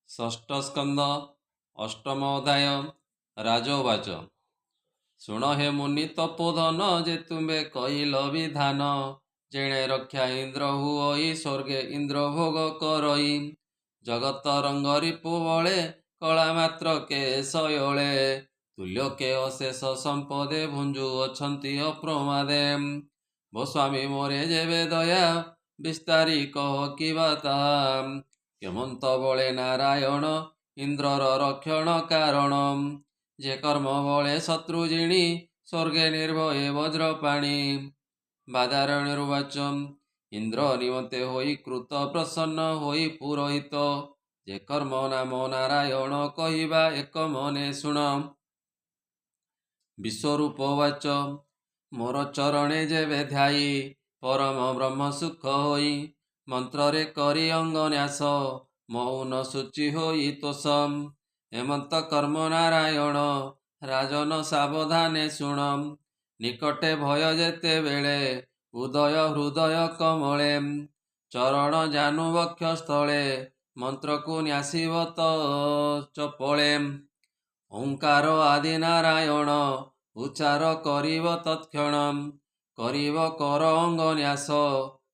ଷଷ୍ଠ ସ୍କନ୍ଦ ଅଷ୍ଟମ ଅଧ୍ୟାୟ ରାଜବାଚ। ଶୁଣ ହେ ମୁନି ତପୋଧନ ଯେ ତୁମେ କହିଲ ବିଧାନ, ଯେଣେ ରକ୍ଷା ଇନ୍ଦ୍ର ହୁଅଇ ସ୍ୱର୍ଗେ ଇନ୍ଦ୍ର ଭୋଗ କରଇ। ଜଗତ ରଙ୍ଗ ରିପୁ ବଳେ କଳା ମାତ୍ର କେ ଶୟଳେ, ତୁଲ୍ୟ କେ ଅଶେଷ ସମ୍ପଦେ ଭୁଞ୍ଜୁ ଅଛନ୍ତି ଅପ୍ରମାଦେ। ମୋ ସ୍ୱାମୀ ମୋରେ ଯେବେ ଦୟା ବିସ୍ତାରି କହ କିବା ତାହା, କେମନ୍ତ ବଳେ ନାରାୟଣ ଇନ୍ଦ୍ରର ରକ୍ଷଣ କାରଣ। ଯେ କର୍ମ ବଳେ ଶତ୍ରୁ ଜିଣି ସ୍ୱର୍ଗେ ନିର୍ଭୟେ ବଜ୍ରପାଣି। ବାଦାରଣ୍ୟରୁବାଚ। ଇନ୍ଦ୍ର ନିମନ୍ତେ ହୋଇ କୃତ ପ୍ରସନ୍ନ ହୋଇ ପୁରୋହିତ, ଯେ କର୍ମ ନାମ ନାରାୟଣ କହିବା ଏକ ମନେ ଶୁଣ। ବିଶ୍ୱରୂପବାଚ। ମୋର ଚରଣେ ଯେବେ ଧ୍ୟାଇ ପରମ ବ୍ରହ୍ମ ସୁଖ ହୋଇ, ମନ୍ତ୍ରରେ କରି ଅଙ୍ଗ ନ୍ୟାସ ମୌନ ସୂଚି ହୋଇ ତୋଷ। ହେମନ୍ତ କର୍ମ ନାରାୟଣ ରାଜନ ସାବଧାନେ ଶୁଣ, ନିକଟେ ଭୟ ଯେତେବେଳେ ଉଦୟ ହୃଦୟ କମଳେ। ଚରଣ ଜାନୁ ବକ୍ଷ ସ୍ଥଳେ ମନ୍ତ୍ରକୁ ନ୍ୟାସିବ ତ ଚପଳେ। ଓଙ୍କାର ଆଦି ନାରାୟଣ ଉଚ୍ଚାର କରିବ ତତ୍କ୍ଷଣ, କରିବ କର ଅଙ୍ଗ ନ୍ୟାସ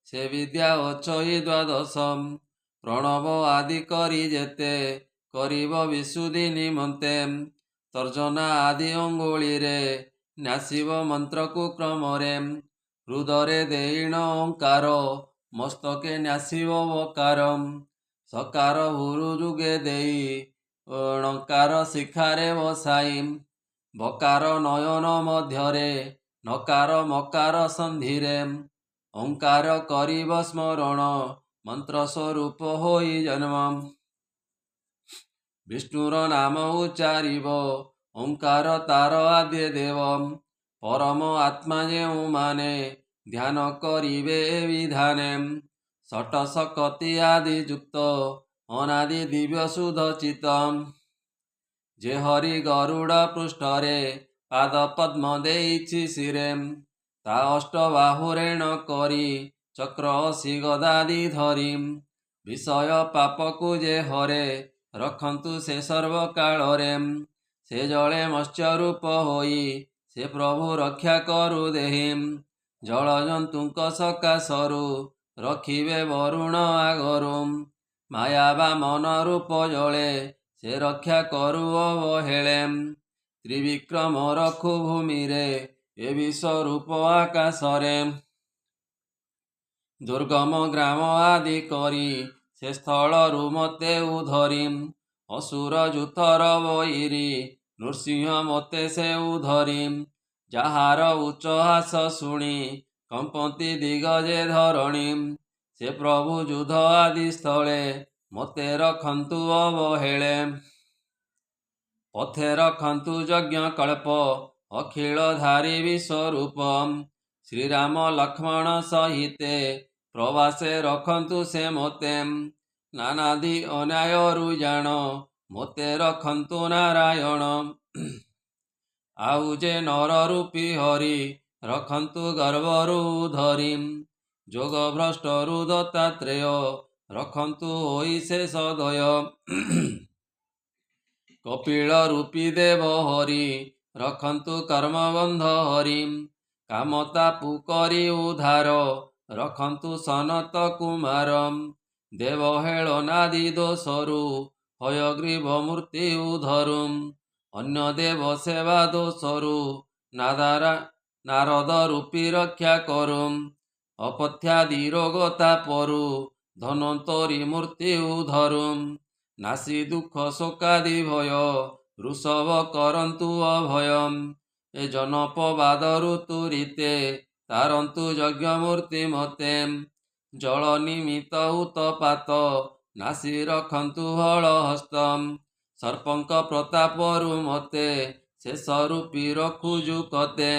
ସେ ବିଦ୍ୟା ଅଚଇ ଦ୍ୱାଦଶ। ପ୍ରଣବ ଆଦି କରି ଯେତେ କରିବ ବିଶୁଦ୍ଧି ନିମନ୍ତେ, ତର୍ଜନା ଆଦି ଅଙ୍ଗୁଳିରେ ନ୍ୟାସିବ ମନ୍ତ୍ରକୁ କ୍ରମରେ। ହୃଦରେ ଦେଇଣ ଓଙ୍କାର ମସ୍ତକେ ନ୍ୟାସିବ ବକାର, ସକାର ଭୁରୁ ଯୁଗେ ଦେଇ ଣକାର ଶିଖାରେ ବସାଇ। ବକାର ନୟନ ମଧ୍ୟରେ ନକାର ମକାର ସନ୍ଧିରେ, ଓଙ୍କାର କରିବ ସ୍ମରଣ ମନ୍ତ୍ର ସ୍ୱରୂପ ହୋଇ ଜନ୍ମ। ବିଷ୍ଣୁର ନାମ ଉଚ୍ଚାରିବ ଓଙ୍କାର ତାର ଆଦ୍ୟ ଦେବ, ପରମ ଆତ୍ମା ଯେଉଁମାନେ ଧ୍ୟାନ କରିବେ ଏ ବିଧାନେ। ଷଟ ଶକତି ଆଦି ଯୁକ୍ତ ଅନାଦି ଦିବ୍ୟ ଶୁଦ୍ଧ ଚିତ, ଯେ ହରି ଗରୁଡ଼ ପୃଷ୍ଠରେ ପାଦ ପଦ୍ମ ଦେଇଛି ଶିରେ। ତା ଅଷ୍ଟବାହୁରେଣ କରି ଚକ୍ର ଅସି ଗଦାଦି ଧରି, ବିଷୟ ପାପକୁ ଯେ ହରେ ରଖନ୍ତୁ ସେ ସର୍ବକାଳରେ। ସେ ଜଳେ ମତ୍ସ୍ୟ ରୂପ ହୋଇ ସେ ପ୍ରଭୁ ରକ୍ଷା କରୁ ଦେହି, ଜଳଜନ୍ତୁଙ୍କ ସକାଶରୁ ରଖିବେ ବରୁଣ ଆଗରୁ। ମାୟା ବାମନ ରୂପ ଜଳେ ସେ ରକ୍ଷା କରୁ ଅବହେଳେ, ତ୍ରିବିକ୍ରମ ରଖୁ ଭୂମିରେ ଏ ବିଶ୍ୱରୂପ ଆକାଶରେ। ଦୁର୍ଗମ ଗ୍ରାମ ଆଦି କରି ସେ ସ୍ଥଳରୁ ମୋତେ ଉଦ୍ଧରି, ଅସୁର ଯୂଥର ବୈରୀ ନୃସିଂହ ମୋତେ ସେ ଉଦ୍ଧରି। ଯାହାର ଉଚ୍ଚହାସ ଶୁଣି କମ୍ପନ୍ତି ଦିଗଜେ ଧରଣୀ, ସେ ପ୍ରଭୁ ଯୁଦ୍ଧ ଆଦି ସ୍ଥଳେ ମୋତେ ରଖନ୍ତୁ ଅବହେଳେ। ପଥେ ରଖନ୍ତୁ ଯଜ୍ଞ କଳ୍ପ ଅଖିଳ ଧାରି ବିଶ୍ୱରୂପ, ଶ୍ରୀରାମ ଲକ୍ଷ୍ମଣ ସହିତେ ପ୍ରବାସେ ରଖନ୍ତୁ ସେ ମୋତେ। ନାନାଦି ଅନ୍ୟାୟରୁ ଜାଣ ମୋତେ ରଖନ୍ତୁ ନାରାୟଣ, ଆଉ ଯେ ନର ରୂପୀ ହରି ରଖନ୍ତୁ ଗର୍ଭରୁ ଧରି। ଯୋଗ ଭ୍ରଷ୍ଟରୁ ଦତ୍ତାତ୍ରେୟ ରଖନ୍ତୁ ହୋଇ ସେ ସଦୟ, କପିଳ ରୂପୀ ଦେବ ହରି ରଖନ୍ତୁ କର୍ମବନ୍ଧ ହରି। କାମତାପୁ କରି ଉଦ୍ଧାର ରଖନ୍ତୁ ସନତ କୁମାର, ଦେବ ହେଳନାଦି ଦୋଷରୁ ହୟଗ୍ରୀବ ମୂର୍ତ୍ତି ଉଦ୍ଧରୁ। ଅନ୍ୟ ଦେବ ସେବା ଦୋଷରୁ ନାରଦ ରୂପୀ ରକ୍ଷା କରୁ, ଅପଥ୍ୟାଦି ରୋଗ ତାପରୁ ଧନ୍ୱନ୍ତରୀ ମୂର୍ତ୍ତି ଉଦ୍ଧରୁ। ନାସି ଦୁଃଖ ଶୋକାଦି ଭୟ ବୃଷଭ କରନ୍ତୁ ଅଭୟ, ଏ ଜନପବାଦରୁ ତୁରିତେ ତାରନ୍ତୁ ଯଜ୍ଞ ମୂର୍ତ୍ତି ମୋତେ। ଜଳ ନିମିତ୍ତ ଉତପାତ ନାସି ରଖନ୍ତୁ ହଳ ହସ୍ତ, ସର୍ପଙ୍କ ପ୍ରତାପରୁ ମୋତେ ଶେଷ ରୂପୀ ରଖୁଜୁ କତେ।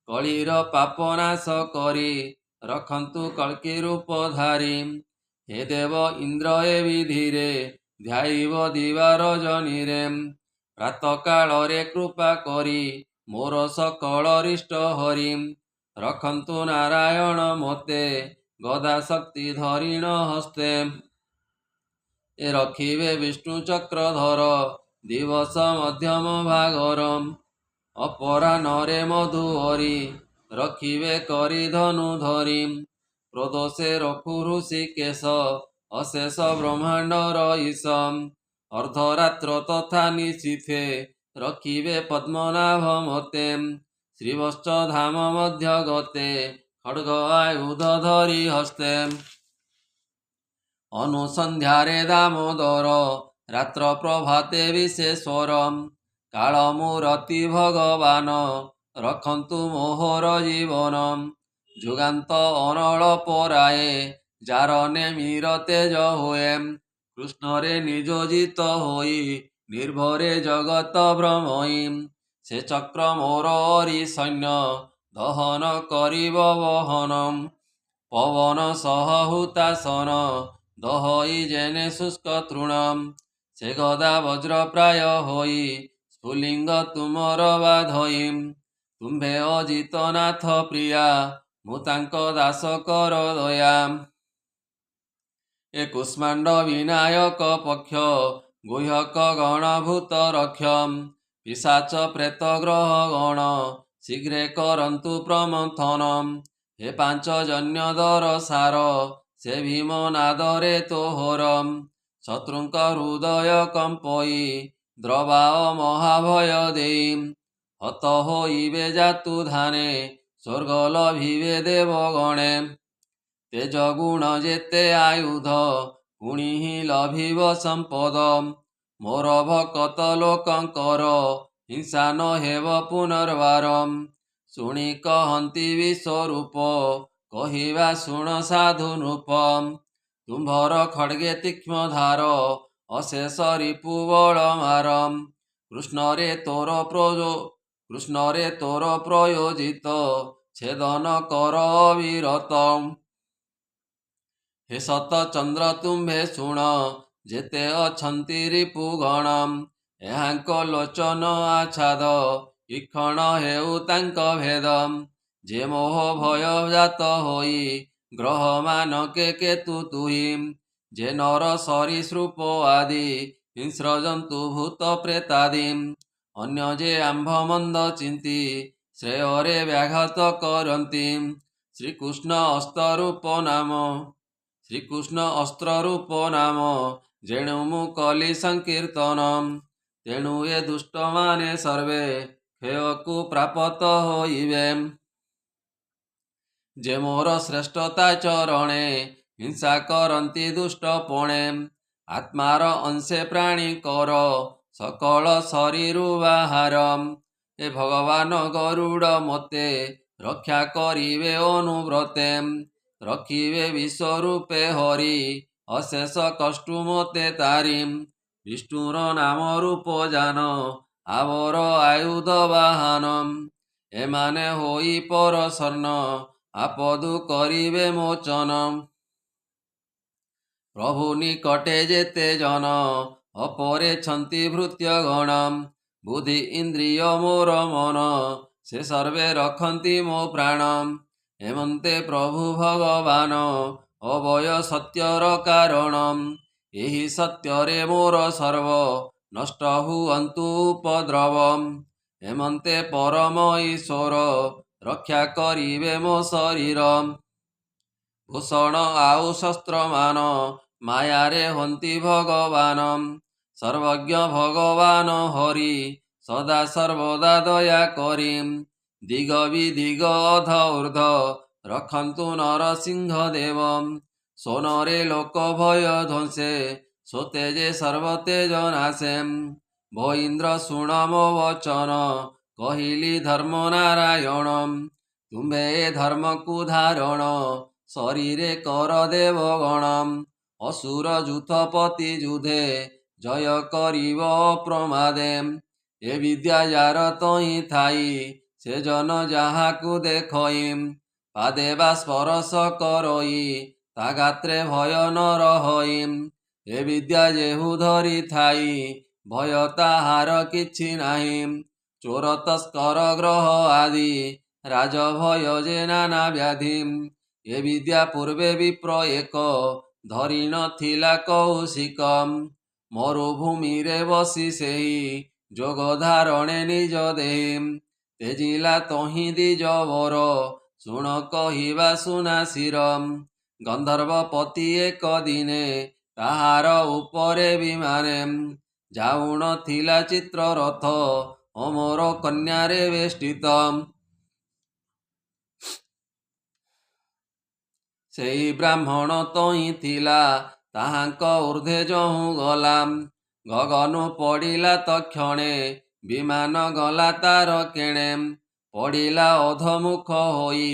କଳିର ପାପ ନାଶ କରି ରଖନ୍ତୁ କଳ୍କି ରୂପ ଧାରି, ହେ ଦେବ ଇନ୍ଦ୍ର ଏ ବିଧିରେ ଧ୍ୟାଇବ ଦିବା ରଜନୀରେ। ପ୍ରାତଃ କାଳରେ କୃପା କରି ମୋର ସକଳ ରିଷ୍ଟ ହରି, ରଖନ୍ତୁ ନାରାୟଣ ମୋତେ ଗଦା ଶକ୍ତି ଧରିଣ ହସ୍ତେ। ଏ ରଖିବେ ବିଷ୍ଣୁ ଚକ୍ରଧର ଦିବସ ମଧ୍ୟମ ଭାଗରମ୍। ଅପରାହ୍ନରେ ମଧୁହରି ରଖିବେ କରି ଧନୁ ଧରିମ୍। ପ୍ରଦୋଷେ ରଖୁ ଋଷିକେଶ ଅଶେଷ ବ୍ରହ୍ମାଣ୍ଡର ଈଶମ୍। ଅର୍ଦ୍ଧରାତ୍ର ତଥା ନିଶୀଥେ ରଖିବେ ପଦ୍ମନାଭ ମତେମ୍। ଶ୍ରୀବତ୍ସ ଧାମ ମଧ୍ୟ ଗତେ ଖଡ୍ଗ ଆୟୁଧ ଧରି ହସ୍ତେମ୍। ଅନୁସନ୍ଧ୍ୟାରେ ଦାମୋଦର ରାତ୍ର ପ୍ରଭାତେ ବିଶେଶ୍ୱରମ୍। କାଳମୂରତି ଭଗବାନ ରଖନ୍ତୁ ମୋହର ଜୀବନମ୍। ଯୁଗାନ୍ତ ଅନଳ ପରାଏ ଯାର ନେମିର ତେଜ ହୁଏମ୍। କୃଷ୍ଣରେ ନିଯୋଜିତ ହୋଇ ନିର୍ଭରେ ଜଗତ ଭ୍ରମୟୀମ୍। ସେ ଚକ୍ର ମୋର ଅରି ସୈନ୍ୟ ଦହନ କରିବ ବହନମ୍। ପବନ ସହ ହୁତାସନ ଦହଇ ଯେନେ ଶୁଷ୍କ ତୃଣମ୍। ସେ ଗଦା ବଜ୍ର ପ୍ରାୟ ହୋଇ ସ୍ଫୁଲିଙ୍ଗ ତୁମର ବାଧୋଇମ୍। ତୁମ୍ଭେ ଅଜିତ ନାଥ ପ୍ରିୟା ମୁଁ ତାଙ୍କ ଦାସ କର ଦୟାମ୍। ଏ କୁଷ୍ମାଣ୍ଡ ବିନାୟକ ପକ୍ଷ ଗୁହ୍ୟକ ଗଣ ଭୂତ ରକ୍ଷମ୍। ପିଶାଚ ପ୍ରେତ ଗ୍ରହ ଗଣ ଶୀଘ୍ରେ କରନ୍ତୁ ପ୍ରମଥନମ୍। ହେ ପାଞ୍ଚଜନ୍ୟ ଦର ସାର ସେ ଭୀମ ନାଦରେ ତୋହରମ୍। ଶତ୍ରୁଙ୍କ ହୃଦୟ କମ୍ପଇ ଦ୍ରବାଅ ମହାଭୟ ଦେଇମ୍। ହତ ହୋଇବେ ଜାତୁ ଧାନେ ସ୍ୱର୍ଗ ଲଭିବେ ଦେବଗଣେ। ତେଜ ଗୁଣ ଯେତେ ଆୟୁଧ ପୁଣି ହିଁ ଲଭିବ ସମ୍ପଦ। ମୋର ଭକତ ଲୋକଙ୍କର ହିଂସା ନ ହେବ ପୁନର୍ବାରମ୍। ଶୁଣି କହନ୍ତି ବିଶ୍ୱରୂପ କହିବା ଶୁଣ ସାଧୁ ନୃପମ୍। ତୁମ୍ଭର ଖଡ୍ଗେ ତୀକ୍ଷ୍ମ ଧାର ଅଶେଷ ରିପୁ ବଳ ମାରମ୍। କୃଷ୍ଣରେ ତୋର ପ୍ରୟୋଜିତ ଛେଦନ କର ଅବିରତମ୍। ହେ ସତ ଚନ୍ଦ୍ର ତୁମ୍ଭେ ଶୁଣ ଯେତେ ଅଛନ୍ତି ରିପୁ ଗଣମ୍। ଏହାଙ୍କ ଲୋଚନ ଆଚ୍ଛାଦ ଇକ୍ଷଣ ହେଉ ତାଙ୍କ ଭେଦମ୍। ଯେ ମୋହ ଭୟ ଜାତ ହୋଇ ଗ୍ରହ ମାନକେ କେତୁ ତୁହିମ୍। ଯେ ନର ସରୀସୃପ ଆଦି ହିଂସ୍ର ଜନ୍ତୁ ଭୂତ ପ୍ରେତାଦିମ୍। ଅନ୍ୟ ଯେ ଆମ୍ଭ ମନ୍ଦ ଚିନ୍ତି ଶ୍ରେୟରେ ବ୍ୟାଘାତ କରନ୍ତି। ଶ୍ରୀକୃଷ୍ଣ ଅସ୍ତ୍ରରୂପ ନାମ ଯେଣୁ ମୁଁ କଲି ସଂକୀର୍ତ୍ତନମ୍। ତେଣୁ ଏ ଦୁଷ୍ଟମାନେ ସର୍ବେ କ୍ଷୟକୁ ପ୍ରାପତ ହୋଇବେ। ଯେ ମୋର ଶ୍ରେଷ୍ଠତା ଚରଣେ ହିଂସା କରନ୍ତି ଦୁଷ୍ଟପଣେ। ଆତ୍ମାର ଅଂଶେ ପ୍ରାଣୀ କର ସକଳ ଶରୀରୁ ବାହାରମ୍। ଏ ଭଗବାନ ଗରୁଡ଼ ମୋତେ ରକ୍ଷା କରିବେ ଅନୁବ୍ରତେମ୍। ରଖିବେ ବିଶ୍ୱରୂପେ ହରି ଅଶେଷ କଷ୍ଟୁ ମୋତେ ତାରିମ୍। ବିଷ୍ଣୁର ନାମ ରୂପ ଜାନ ଆବର ଆୟୁଧ ବାହାନମ୍। ଏମାନେ ହୋଇ ପର ଶରଣ ଆପଦୁ କରିବେ ମୋଚନମ୍। ପ୍ରଭୁ ନିକଟେ ଯେତେ ଜନ ଅପରେଛନ୍ତି ଭୃତ୍ୟ ଗଣମ୍। ବୁଦ୍ଧି ଇନ୍ଦ୍ରିୟ ମୋର ମନ ସେ ସର୍ବେ ରଖନ୍ତି ମୋ ପ୍ରାଣମ୍। ହେମନ୍ତେ ପ୍ରଭୁ ଭଗବାନ ଅବୟ ସତ୍ୟର କାରଣମ୍। ଏହି ସତ୍ୟରେ ମୋର ସର୍ବ ନଷ୍ଟ ହୁଅନ୍ତୁ ଉପଦ୍ରବମ୍। ହେମନ୍ତେ ପରମ ଈଶ୍ୱର ରକ୍ଷା କରିବେ ମୋ ଶରୀରମ୍। ଭୂଷଣ ଆଉ ଶସ୍ତ୍ରମାନ ମାୟାରେ ହନ୍ତି ଭଗବାନମ୍। ସର୍ବଜ୍ଞ ଭଗବାନ ହରି ସଦା ସର୍ବଦା ଦୟା କରିମ୍। ଦିଗ ବିଦିଗ ଅଧ ଉର୍ଦ୍ଧ ରଖନ୍ତୁ ନରସିଂହ ଦେବମ୍। ସୋନରେ ଲୋକ ଭୟ ଧ୍ୱଂସେ ସୋତେଜେ ସର୍ବତେଜ ନାଶେମ୍। ବଇନ୍ଦ୍ର ଶୁଣ ମୋ ବଚନ କହିଲି ଧର୍ମ ନାରାୟଣମ୍। ତୁମ୍ଭେ ଏ ଧର୍ମକୁ ଧାରଣ ଶରୀରେ କର ଦେବଗଣମ୍। ଅସୁର ଯୂଥପତି ଯୁଧେ ଜୟ କରିବ ଅପ୍ରମାଦେମ୍। ଏ ବିଦ୍ୟା ଯାର ତହିଁ ଥାଇ ସେ ଜନ ଯାହାକୁ ଦେଖଇମ୍। ପାଦେ ବା ସ୍ପରଶ କରଇ ତା ଗାତ୍ରେ ଭୟ ନ ରହଇମ୍। ଏ ବିଦ୍ୟା ଯେହୁ ଧରି ଥାଇ ଭୟ ତାହାର କିଛି ନାହିଁ। ଚୋର ତସ୍କର ଗ୍ରହ ଆଦି ରାଜ ଭୟ ଯେ ନାନା ବ୍ୟାଧିମ୍। ଏ ବିଦ୍ୟା ପୂର୍ବେ ବିପ୍ର ଏକ ଧରି ନଥିଲା କୌଶିକ ମରୁଭୂମିରେ ବସି ସେହି ଯୋଗ ଧାରଣେ ନିଜ ଦେହି ତେଜିଲା ତହିଁ ଦ୍ୱିଜବର ଶୁଣ କହିବା ସୁନାସିର ଗନ୍ଧର୍ବପତି ଏକ ଦିନେ ତାହାର ଉପରେ ବିମାନେ ଯାଉଣଥିଲା ଚିତ୍ରରଥ ଅମର କନ୍ୟାରେ ବେଷ୍ଟିତ ସେହି ବ୍ରାହ୍ମଣ ତହିଁ ଥିଲା ତାହାଙ୍କ ଊର୍ଦ୍ଧ୍ୱେ ଯହୁଁ ଗଲା ଗଗନ ପଡ଼ିଲା ତକ୍ଷଣେ ବିମାନ ଗଲା ତାର କେଣେ ପଡ଼ିଲା ଅଧମୁଖ ହୋଇ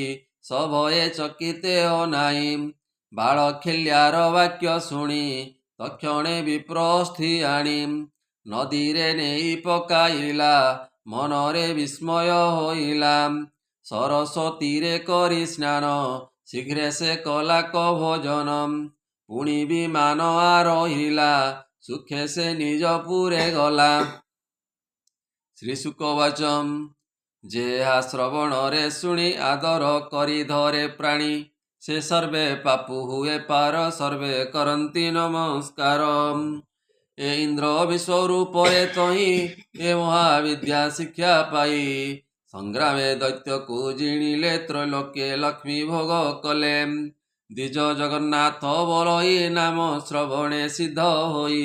ସଭଏ ଚକିତେ ଅନାଇ ବାଳଖିଲ୍ୟାର ବାକ୍ୟ ଶୁଣି ତକ୍ଷଣେ ବିପ୍ର ଅସ୍ଥି ଆଣି ନଦୀରେ ନେଇ ପକାଇଲା ମନରେ ବିସ୍ମୟ ହୋଇଲା ସରସ୍ୱତୀରେ କରି ସ୍ନାନ ଶୀଘ୍ରେ ସେ କଲା ଭୋଜନ ପୁଣି ବିମାନ ଆରୋହିଲା ସୁଖେ ସେ ନିଜ ପୁରେ ଗଲା। ଶ୍ରୀଶୁକ ବାଚମ୍ ଯେହା ଶ୍ରବଣରେ ଶୁଣି ଆଦର କରି ଧରେ ପ୍ରାଣୀ ସେ ସର୍ବେ ପାପୁ ହୁଏ ପାର ସର୍ବେ କରନ୍ତି ନମସ୍କାର। ଏ ଇନ୍ଦ୍ର ବିଶ୍ୱରୂପରେ ତହିଁ ଏ ମହାବିଦ୍ୟା ଶିକ୍ଷା ପାଇ ସଂଗ୍ରାମେ ଦୈତ୍ୟକୁ ଜିଣିଲେ ତ୍ରୈଲୋକ୍ୟ ଲକ୍ଷ୍ମୀ ଭୋଗ କଲେ ଦ୍ୱିଜ ଜଗନ୍ନାଥ ବୋଲଇ ନାମ ଶ୍ରବଣେ ସିଦ୍ଧ ହୋଇ।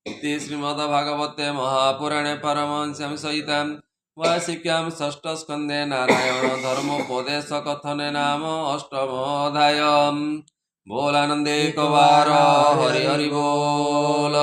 ଇତି ଶ୍ରୀମଦ୍ଭାଗବତେ ମହାପୁରାଣେ ପାରମହଂସ୍ୟାଂ ସହିତାଂ वार्षिक्यां षष्ठ स्कंदे नारायण धर्मोपदेश कथने नाम अष्टम अध्याय। बोलानंदे कवार हरि हरि बोल।